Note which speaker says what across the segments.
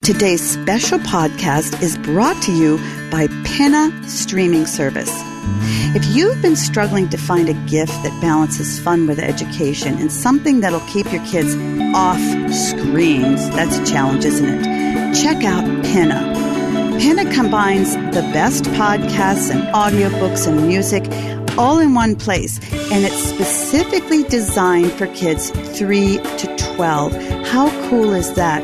Speaker 1: Today's special podcast is brought to you by PINNA streaming service. If you've been struggling to find a gift that balances fun with education and something that'll keep your kids off screens, that's a challenge, isn't it? Check out PINNA. PINNA combines the best podcasts and audiobooks and music all in one place, and it's specifically designed for kids 3 to 12. How cool is that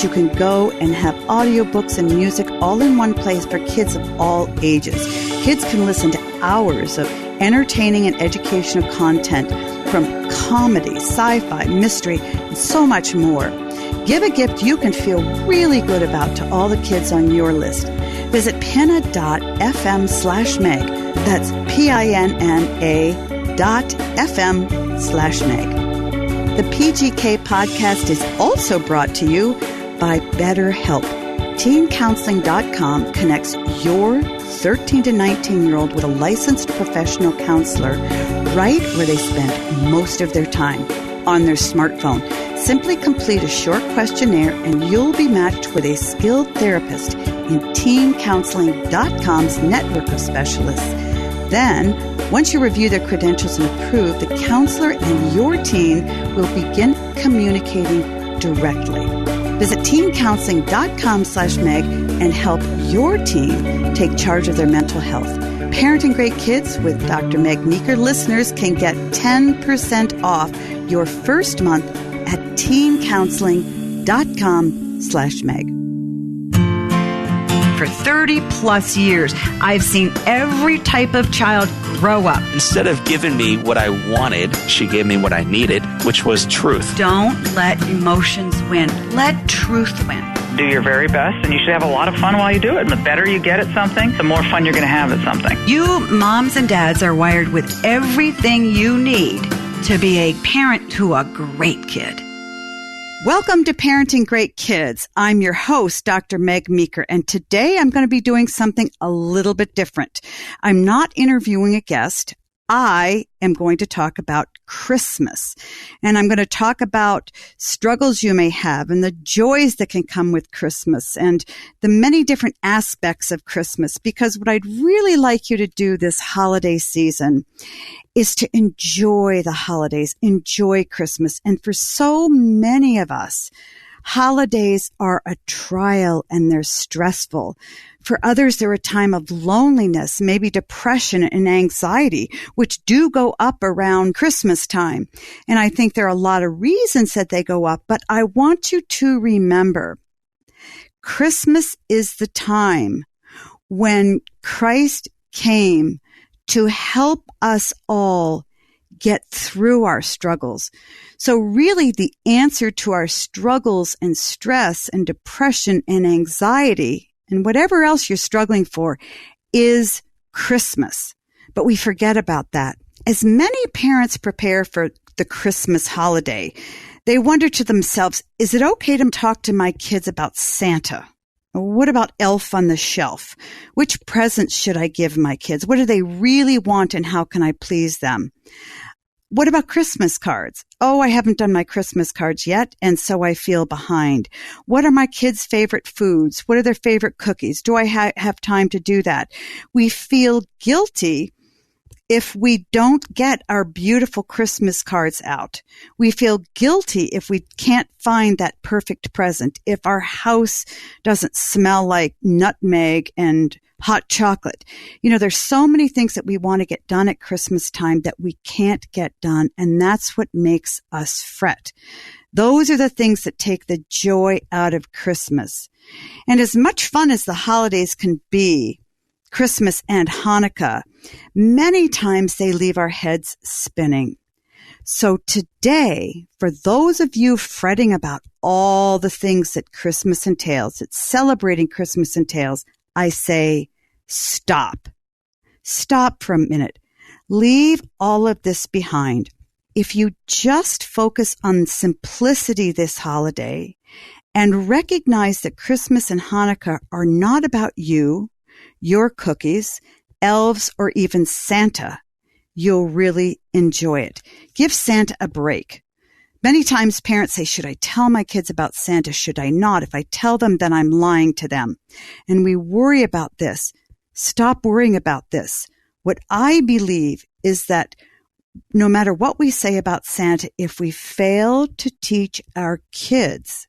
Speaker 1: you can go and have audiobooks and music all in one place for kids of all ages. Kids can listen to hours of entertaining and educational content from comedy, sci-fi, mystery, and so much more. Give a gift you can feel really good about to all the kids on your list. Visit pinna.fm/meg. That's PINNA.fm/meg. The PGK podcast is also brought to you by BetterHelp. TeenCounseling.com connects your 13 to 19-year-old with a licensed professional counselor right where they spend most of their time, on their smartphone. Simply complete a short questionnaire and you'll be matched with a skilled therapist in TeenCounseling.com's network of specialists. Then, once you review their credentials and approve, the counselor and your teen will begin communicating directly. Visit teencounseling.com/meg and help your teen take charge of their mental health. Parenting Great Kids with Dr. Meg Meeker listeners can get 10% off your first month at teencounseling.com/meg. For 30 plus years, I've seen every type of child grow up.
Speaker 2: Instead of giving me what I wanted, she gave me what I needed, which was truth.
Speaker 1: Don't let emotions win. Let truth win.
Speaker 3: Do your very best, and you should have a lot of fun while you do it. And the better you get at something, the more fun you're going to have at something.
Speaker 1: You moms and dads are wired with everything you need to be a parent to a great kid. Welcome to Parenting Great Kids. I'm your host, Dr. Meg Meeker, and today I'm going to be doing something a little bit different. I'm not interviewing a guest. I am going to talk about Christmas, and I'm going to talk about struggles you may have and the joys that can come with Christmas and the many different aspects of Christmas, because what I'd really like you to do this holiday season is to enjoy the holidays, enjoy Christmas. And for so many of us, holidays are a trial and they're stressful. For others, they're a time of loneliness, maybe depression and anxiety, which do go up around Christmas time. And I think there are a lot of reasons that they go up, but I want you to remember, Christmas is the time when Christ came to help us all get through our struggles. So really the answer to our struggles and stress and depression and anxiety and whatever else you're struggling for is Christmas. But we forget about that. As many parents prepare for the Christmas holiday, they wonder to themselves, is it okay to talk to my kids about Santa? What about Elf on the Shelf? Which presents should I give my kids? What do they really want and how can I please them? What about Christmas cards? Oh, I haven't done my Christmas cards yet, and so I feel behind. What are my kids' favorite foods? What are their favorite cookies? Do I have time to do that? We feel guilty if we don't get our beautiful Christmas cards out. We feel guilty if we can't find that perfect present, if our house doesn't smell like nutmeg and hot chocolate. You know, there's so many things that we want to get done at Christmas time that we can't get done, and that's what makes us fret. Those are the things that take the joy out of Christmas. And as much fun as the holidays can be, Christmas and Hanukkah, many times they leave our heads spinning. So today, for those of you fretting about all the things that Christmas entails, that celebrating Christmas entails, I say, stop. Stop for a minute. Leave all of this behind. If you just focus on simplicity this holiday and recognize that Christmas and Hanukkah are not about you, your cookies, elves, or even Santa, you'll really enjoy it. Give Santa a break. Many times parents say, should I tell my kids about Santa? Should I not? If I tell them, then I'm lying to them. And we worry about this. Stop worrying about this. What I believe is that no matter what we say about Santa, if we fail to teach our kids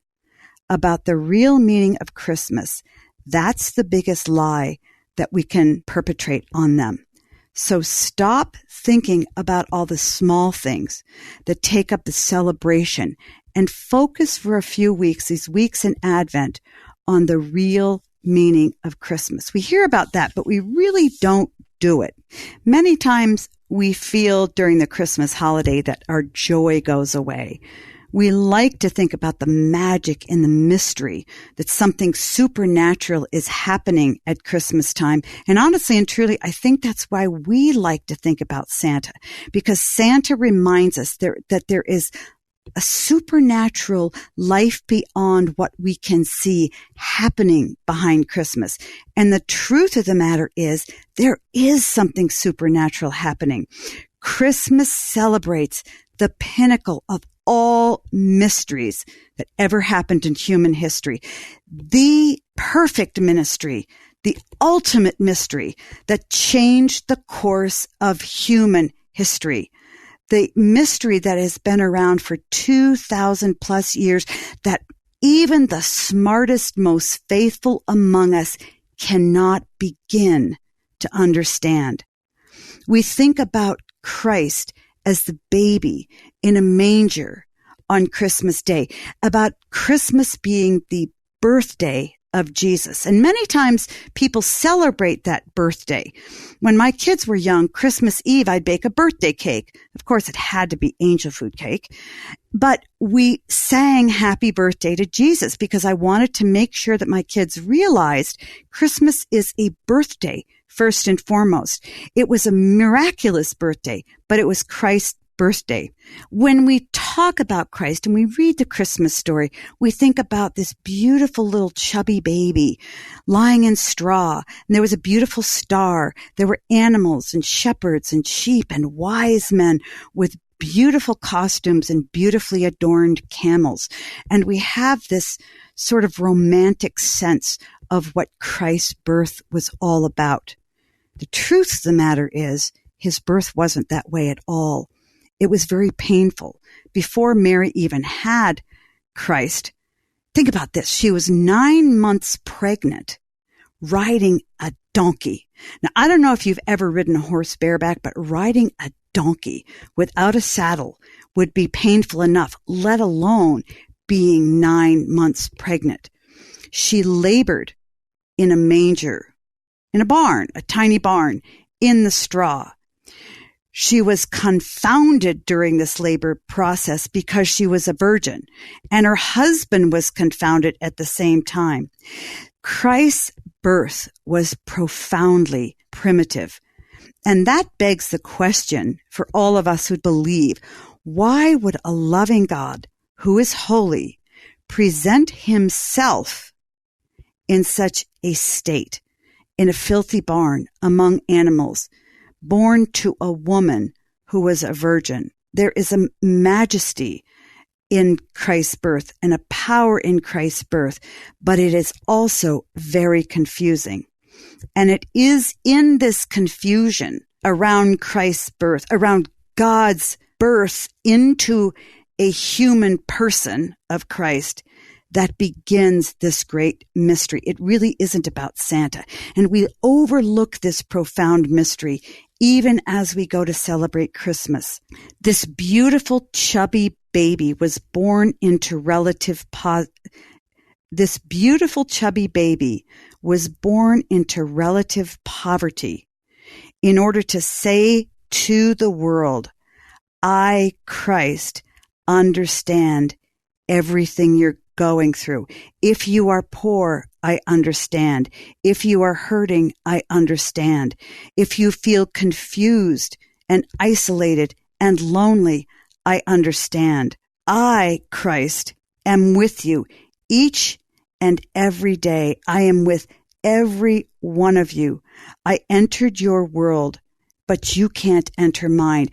Speaker 1: about the real meaning of Christmas, that's the biggest lie that we can perpetrate on them. So stop thinking about all the small things that take up the celebration and focus for a few weeks, these weeks in Advent, on the real meaning of Christmas. We hear about that, but we really don't do it. Many times we feel during the Christmas holiday that our joy goes away. We like to think about the magic and the mystery, that something supernatural is happening at Christmas time. And honestly and truly, I think that's why we like to think about Santa, because Santa reminds us that there is a supernatural life beyond what we can see happening behind Christmas. And the truth of the matter is there is something supernatural happening. Christmas celebrates the pinnacle of all mysteries that ever happened in human history. The perfect mystery, the ultimate mystery that changed the course of human history. The mystery that has been around for 2,000 plus years, that even the smartest, most faithful among us cannot begin to understand. We think about Christ as the baby in a manger on Christmas Day, about Christmas being the birthday of Jesus. And many times people celebrate that birthday. When my kids were young, Christmas Eve, I'd bake a birthday cake. Of course, it had to be angel food cake. But we sang happy birthday to Jesus because I wanted to make sure that my kids realized Christmas is a birthday first and foremost. It was a miraculous birthday, but it was Christ's birthday. When we talk about Christ and we read the Christmas story, we think about this beautiful little chubby baby lying in straw. And there was a beautiful star. There were animals and shepherds and sheep and wise men with beautiful costumes and beautifully adorned camels. And we have this sort of romantic sense of what Christ's birth was all about. The truth of the matter is, his birth wasn't that way at all. It was very painful. Before Mary even had Christ, think about this. She was 9 months pregnant, riding a donkey. Now, I don't know if you've ever ridden a horse bareback, but riding a donkey without a saddle would be painful enough, let alone being 9 months pregnant. She labored in a manger, in a barn, a tiny barn, in the straw. She was confounded during this labor process because she was a virgin, and her husband was confounded at the same time. Christ's birth was profoundly primitive. And that begs the question for all of us who believe, why would a loving God who is holy present himself in such a state, in a filthy barn among animals, born to a woman who was a virgin? There is a majesty in Christ's birth and a power in Christ's birth, but it is also very confusing. And it is in this confusion around Christ's birth, around God's birth into a human person of Christ, that begins this great mystery. It really isn't about Santa. And we overlook this profound mystery even as we go to celebrate Christmas. This beautiful chubby baby was born into relative poverty in order to say to the world, I, Christ, understand everything you're going through. If you are poor, I understand. If you are hurting, I understand. If you feel confused and isolated and lonely, I understand. I, Christ, am with you each and every day. I am with every one of you. I entered your world, but you can't enter mine.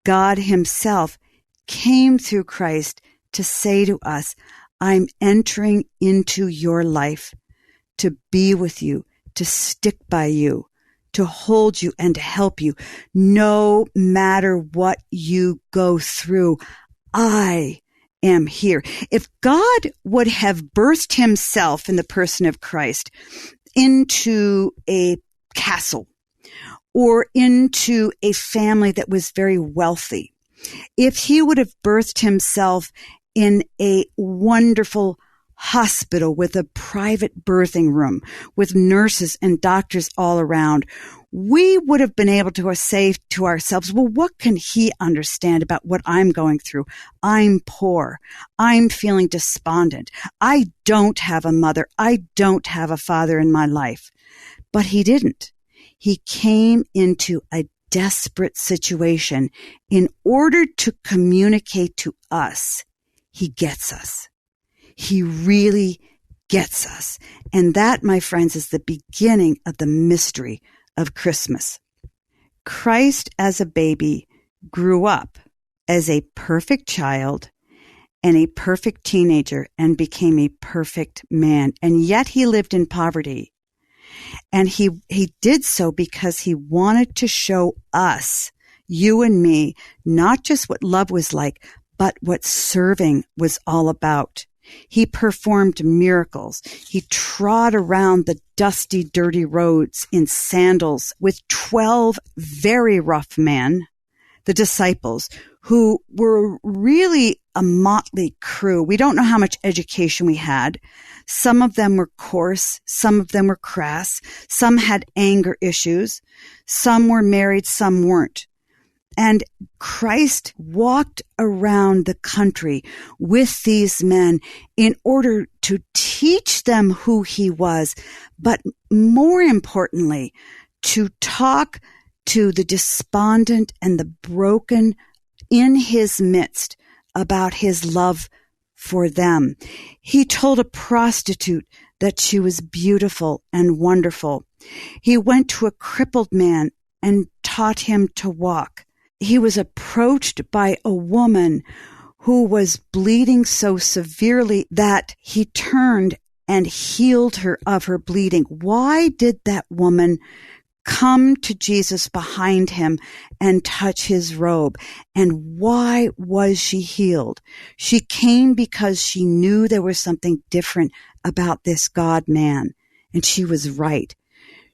Speaker 1: God himself came through Christ to say to us, I'm entering into your life to be with you, to stick by you, to hold you and to help you. No matter what you go through, I am here. If God would have birthed himself in the person of Christ into a castle or into a family that was very wealthy, if he would have birthed himself in a wonderful hospital with a private birthing room, with nurses and doctors all around, we would have been able to say to ourselves, well, what can he understand about what I'm going through? I'm poor. I'm feeling despondent. I don't have a mother. I don't have a father in my life. But he didn't. He came into a desperate situation in order to communicate to us. He gets us. He really gets us. And that, my friends, is the beginning of the mystery of Christmas. Christ as a baby grew up as a perfect child and a perfect teenager and became a perfect man. And yet he lived in poverty. And he did so because he wanted to show us, you and me, not just what love was like, but what serving was all about. He performed miracles. He trod around the dusty, dirty roads in sandals with 12 very rough men, the disciples, who were really a motley crew. We don't know how much education we had. Some of them were coarse. Some of them were crass. Some had anger issues. Some were married. Some weren't. And Christ walked around the country with these men in order to teach them who he was, but more importantly, to talk to the despondent and the broken in his midst about his love for them. He told a prostitute that she was beautiful and wonderful. He went to a crippled man and taught him to walk. He was approached by a woman who was bleeding so severely that he turned and healed her of her bleeding. Why did that woman come to Jesus behind him and touch his robe? And why was she healed? She came because she knew there was something different about this God-man, and she was right.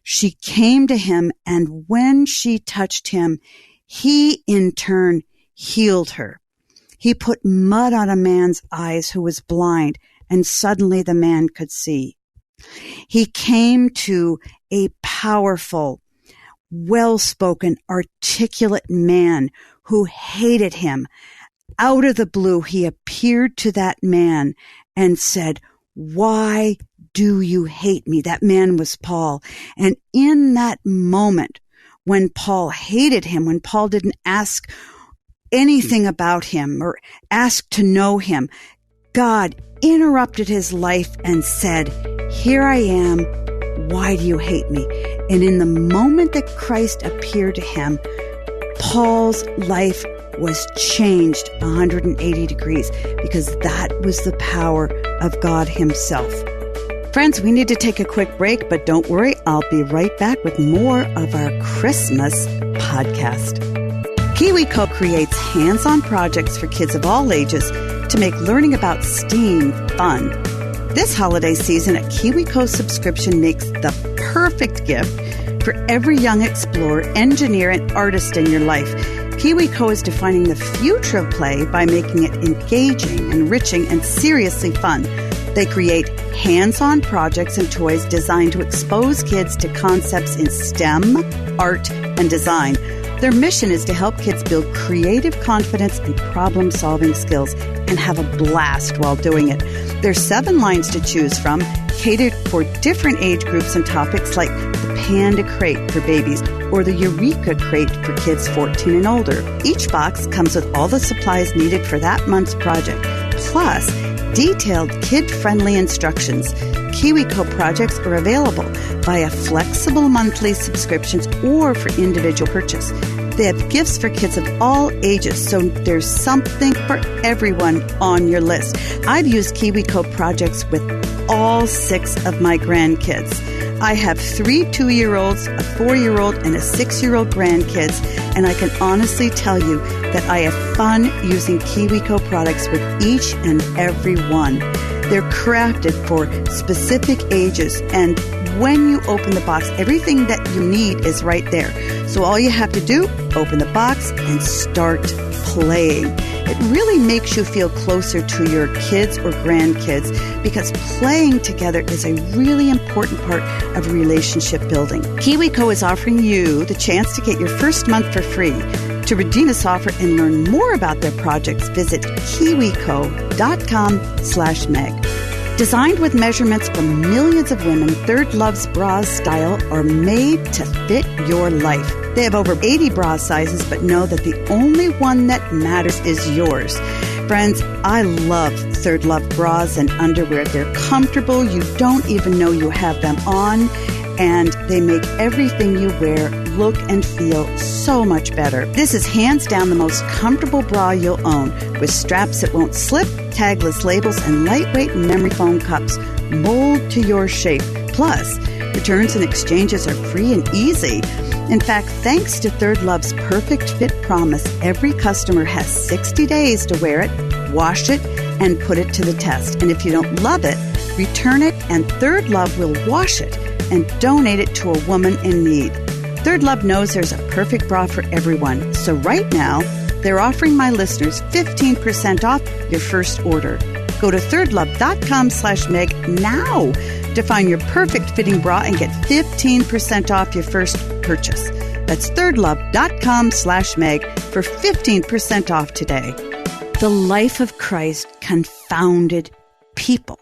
Speaker 1: She came to him, and when she touched him, he, in turn, healed her. He put mud on a man's eyes who was blind, and suddenly the man could see. He came to a powerful, well-spoken, articulate man who hated him. Out of the blue, he appeared to that man and said, "Why do you hate me?" That man was Paul. And in that moment, when Paul hated him, when Paul didn't ask anything about him or ask to know him, God interrupted his life and said, "Here I am. Why do you hate me?" And in the moment that Christ appeared to him, Paul's life was changed 180 degrees because that was the power of God himself. Friends, we need to take a quick break, but don't worry, I'll be right back with more of our Christmas podcast. KiwiCo creates hands-on projects for kids of all ages to make learning about STEAM fun. This holiday season, a KiwiCo subscription makes the perfect gift for every young explorer, engineer, and artist in your life. KiwiCo is defining the future of play by making it engaging, enriching, and seriously fun. They create hands-on projects and toys designed to expose kids to concepts in STEM, art, and design. Their mission is to help kids build creative confidence and problem-solving skills and have a blast while doing it. There's 7 lines to choose from, catered for different age groups and topics like the Panda Crate for babies or the Eureka Crate for kids 14 and older. Each box comes with all the supplies needed for that month's project, plus detailed kid-friendly instructions. KiwiCo projects are available via flexible monthly subscriptions or for individual purchase. They have gifts for kids of all ages, so there's something for everyone on your list. I've used KiwiCo projects with all 6 of my grandkids. I have 3 2-year-olds, a 4-year-old, and a 6-year-old grandkids, and I can honestly tell you that I have fun using KiwiCo products with each and every one. They're crafted for specific ages, and when you open the box, everything that you need is right there. So all you have to do, open the box and start playing. It really makes you feel closer to your kids or grandkids because playing together is a really important part of relationship building. KiwiCo is offering you the chance to get your first month for free. To redeem this offer and learn more about their projects, visit KiwiCo.com/Meg. Designed with measurements from millions of women, Third Love's bra style are made to fit your life. They have over 80 bra sizes, but know that the only one that matters is yours. Friends, I love Third Love bras and underwear. They're comfortable. You don't even know you have them on. And they make everything you wear look and feel so much better. This is hands down the most comfortable bra you'll own, with straps that won't slip, tagless labels, and lightweight memory foam cups mold to your shape. Plus, returns and exchanges are free and easy. In fact, thanks to Third Love's Perfect Fit Promise, every customer has 60 days to wear it, wash it, and put it to the test. And if you don't love it, return it, and Third Love will wash it and donate it to a woman in need. Third Love knows there's a perfect bra for everyone. So right now, they're offering my listeners 15% off your first order. Go to thirdlove.com/Meg now to find your perfect fitting bra and get 15% off your first purchase. That's thirdlove.com/Meg for 15% off today. The life of Christ confounded people,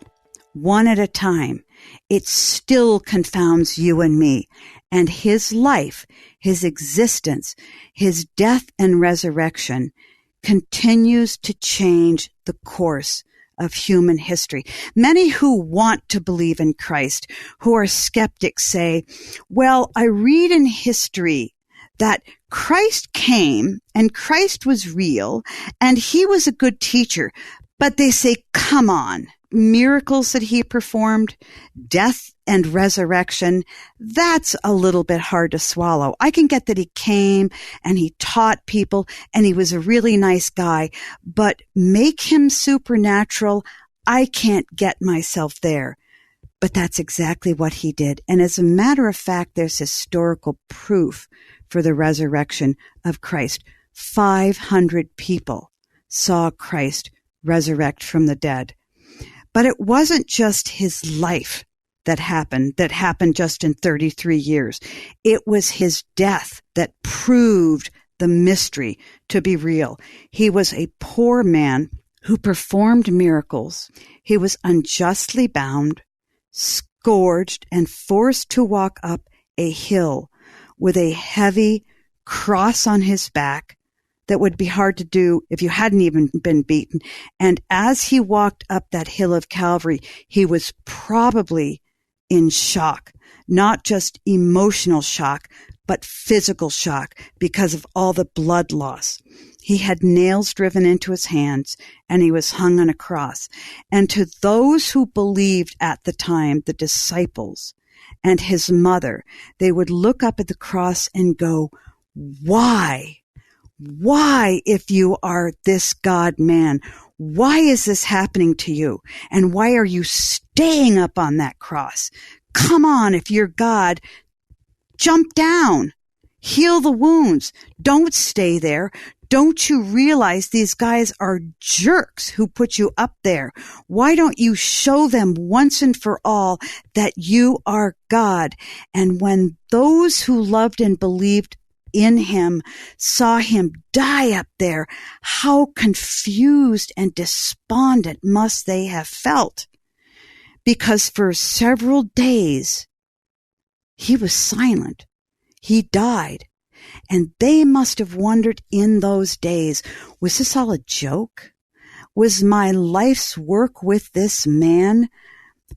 Speaker 1: one at a time. It still confounds you and me. And his life, his existence, his death and resurrection continues to change the course of human history. Many who want to believe in Christ, who are skeptics, say, well, I read in history that Christ came and Christ was real and he was a good teacher. But they say, come on, miracles that he performed, death and resurrection, that's a little bit hard to swallow. I can get that he came and he taught people and he was a really nice guy, but make him supernatural, I can't get myself there. But that's exactly what he did. And as a matter of fact, there's historical proof for the resurrection of Christ. 500 people saw Christ resurrect from the dead. But it wasn't just his life that happened just in 33 years. It was his death that proved the mystery to be real. He was a poor man who performed miracles. He was unjustly bound, scourged, and forced to walk up a hill with a heavy cross on his back that would be hard to do if you hadn't even been beaten. And as he walked up that hill of Calvary, he was probably in shock, not just emotional shock, but physical shock because of all the blood loss. He had nails driven into his hands and he was hung on a cross. And to those who believed at the time, the disciples and his mother, they would look up at the cross and go, why? Why, if you are this God-man, why is this happening to you? And why are you staying up on that cross? Come on, if you're God, jump down, heal the wounds. Don't stay there. Don't you realize these guys are jerks who put you up there? Why don't you show them once and for all that you are God? And when those who loved and believed in him saw him die up there, how confused and despondent must they have felt? Because for several days, he was silent. He died. And they must have wondered in those days, was this all a joke? Was my life's work with this man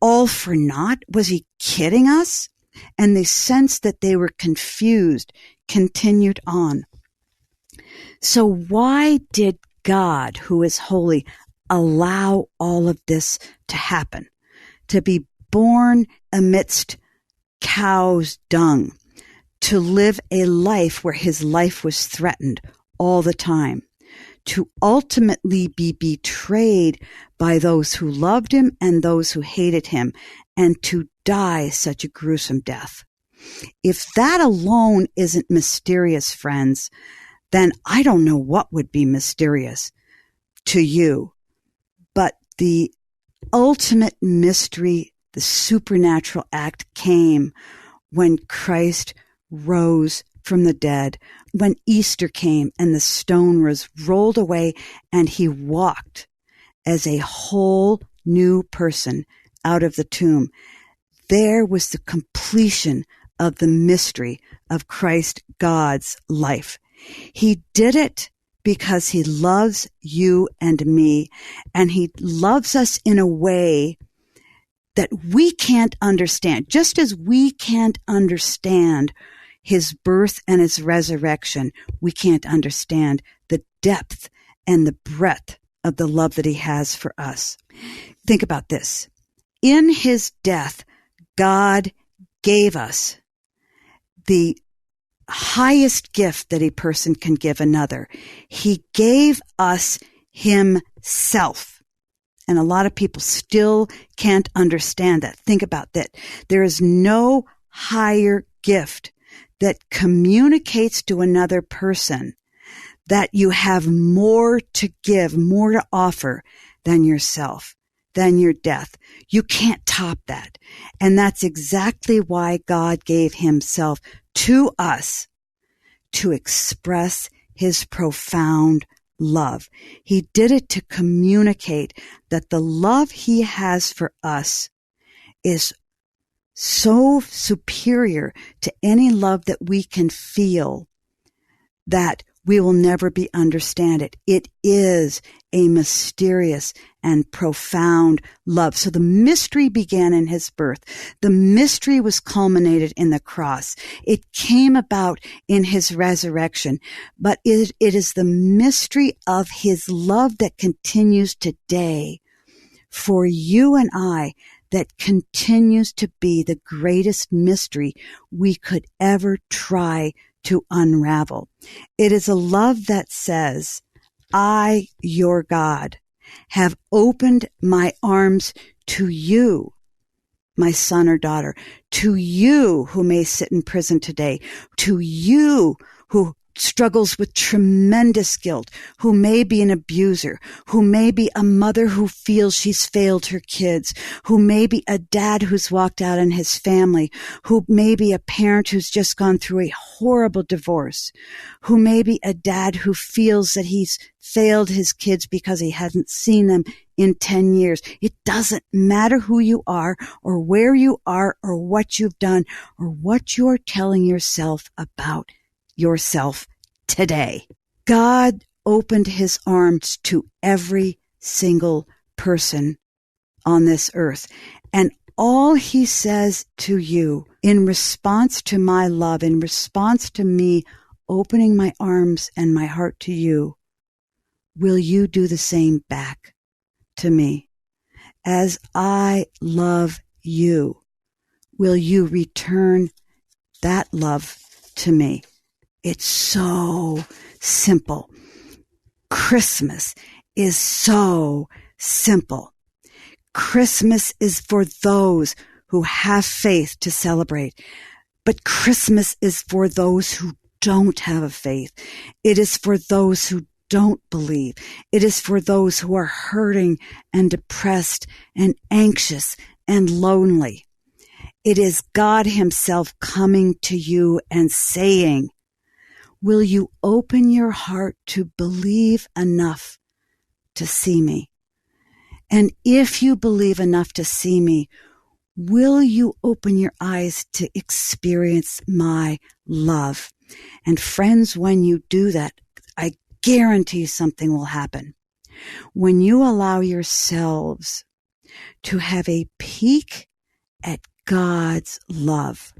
Speaker 1: all for naught? Was he kidding us? And the sense that they were confused continued on. So why did God, who is holy, allow all of this to happen? To be born amidst cow's dung, to live a life where his life was threatened all the time, to ultimately be betrayed by those who loved him and those who hated him, and to die such a gruesome death. If that alone isn't mysterious, friends, then I don't know what would be mysterious to you. But the ultimate mystery, the supernatural act, came when Christ rose from the dead, when Easter came and the stone was rolled away and he walked as a whole new person out of the tomb. There was the completion of the mystery of Christ, God's life. He did it because he loves you and me, and he loves us in a way that we can't understand. Just as we can't understand his birth and his resurrection, we can't understand the depth and the breadth of the love that he has for us. Think about this. In his death, God gave us the highest gift that a person can give another. He gave us himself. And a lot of people still can't understand that. Think about that. There is no higher gift that communicates to another person that you have more to give, more to offer than yourself, than your death. You can't top that. And that's exactly why God gave himself to us to express his profound love. He did it to communicate that the love he has for us is so superior to any love that we can feel that we will never be understand it. It is a mysterious and profound love. So the mystery began in his birth. The mystery was culminated in the cross. It came about in his resurrection, but it is the mystery of his love that continues today for you and I, that continues to be the greatest mystery we could ever try to unravel. It is a love that says, I, your God, have opened my arms to you, my son or daughter, to you who may sit in prison today, to you who struggles with tremendous guilt, who may be an abuser, who may be a mother who feels she's failed her kids, who may be a dad who's walked out on his family, who may be a parent who's just gone through a horrible divorce, who may be a dad who feels that he's failed his kids because he hasn't seen them in 10 years. It doesn't matter who you are or where you are or what you've done or what you're telling yourself about yourself today. God opened his arms to every single person on this earth. And all he says to you in response to my love, in response to me opening my arms and my heart to you, will you do the same back to me? As I love you, will you return that love to me? It's so simple. Christmas is so simple. Christmas is for those who have faith to celebrate, but Christmas is for those who don't have a faith. It is for those who don't believe. It is for those who are hurting and depressed and anxious and lonely. It is God himself coming to you and saying, will you open your heart to believe enough to see me? And if you believe enough to see me, will you open your eyes to experience my love? And friends, when you do that, I guarantee something will happen. When you allow yourselves to have a peek at God's love,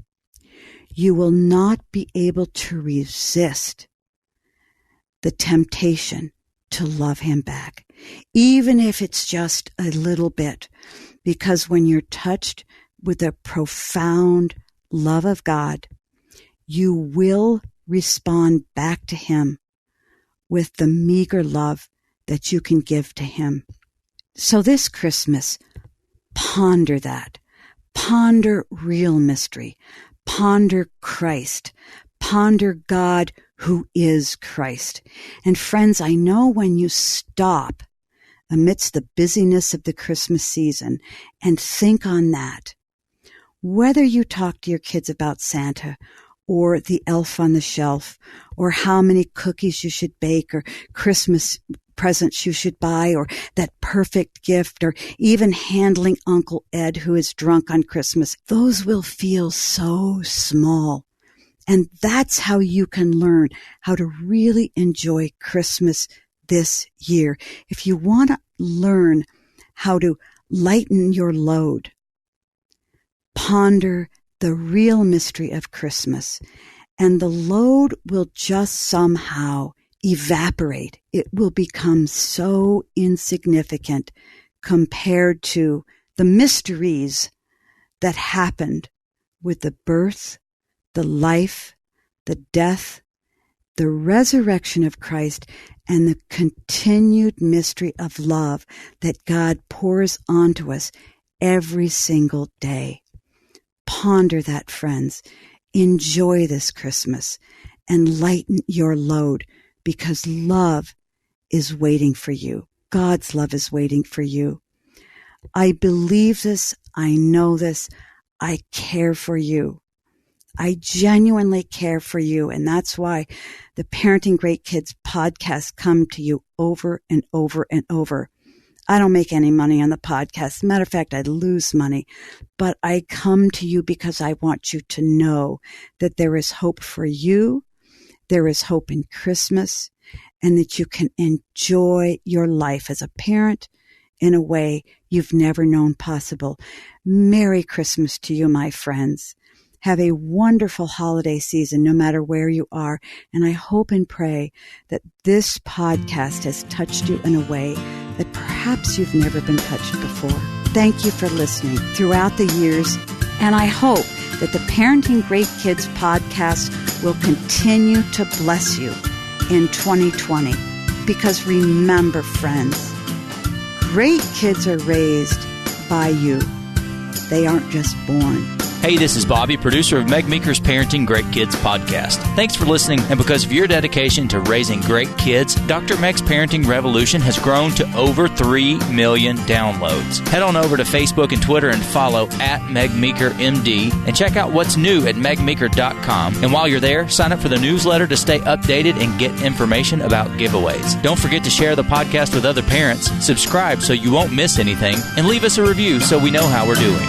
Speaker 1: you will not be able to resist the temptation to love him back, even if it's just a little bit, because when you're touched with a profound love of God, you will respond back to him with the meager love that you can give to him. So this Christmas, ponder that. Ponder real mystery. Ponder Christ. Ponder God who is Christ. And friends, I know when you stop amidst the busyness of the Christmas season and think on that, whether you talk to your kids about Santa or the elf on the shelf, or how many cookies you should bake, or Christmas presents you should buy, or that perfect gift, or even handling Uncle Ed who is drunk on Christmas, those will feel so small. And that's how you can learn how to really enjoy Christmas this year. If you want to learn how to lighten your load, ponder the real mystery of Christmas, and the load will just somehow evaporate. It will become so insignificant compared to the mysteries that happened with the birth, the life, the death, the resurrection of Christ, and the continued mystery of love that God pours onto us every single day. Ponder that, friends. Enjoy this Christmas and lighten your load, because love is waiting for you. God's love is waiting for you. I believe this. I know this. I care for you. I genuinely care for you. And that's why the Parenting Great Kids podcast come to you over and over and over. I don't make any money on the podcast. Matter of fact, I lose money. But I come to you because I want you to know that there is hope for you. There is hope in Christmas, and that you can enjoy your life as a parent in a way you've never known possible. Merry Christmas to you, my friends. Have a wonderful holiday season, no matter where you are. And I hope and pray that this podcast has touched you in a way that perhaps you've never been touched before. Thank you for listening throughout the years. And I hope that the Parenting Great Kids podcast will continue to bless you in 2020. Because remember, friends, great kids are raised by you. They aren't just born.
Speaker 4: Hey, this is Bobby, producer of Meg Meeker's Parenting Great Kids podcast. Thanks for listening, and because of your dedication to raising great kids, Dr. Meg's Parenting Revolution has grown to over 3 million downloads. Head on over to Facebook and Twitter and follow @MegMeekerMD, and check out what's new at megmeeker.com. And while you're there, sign up for the newsletter to stay updated and get information about giveaways. Don't forget to share the podcast with other parents, subscribe so you won't miss anything, and leave us a review so we know how we're doing.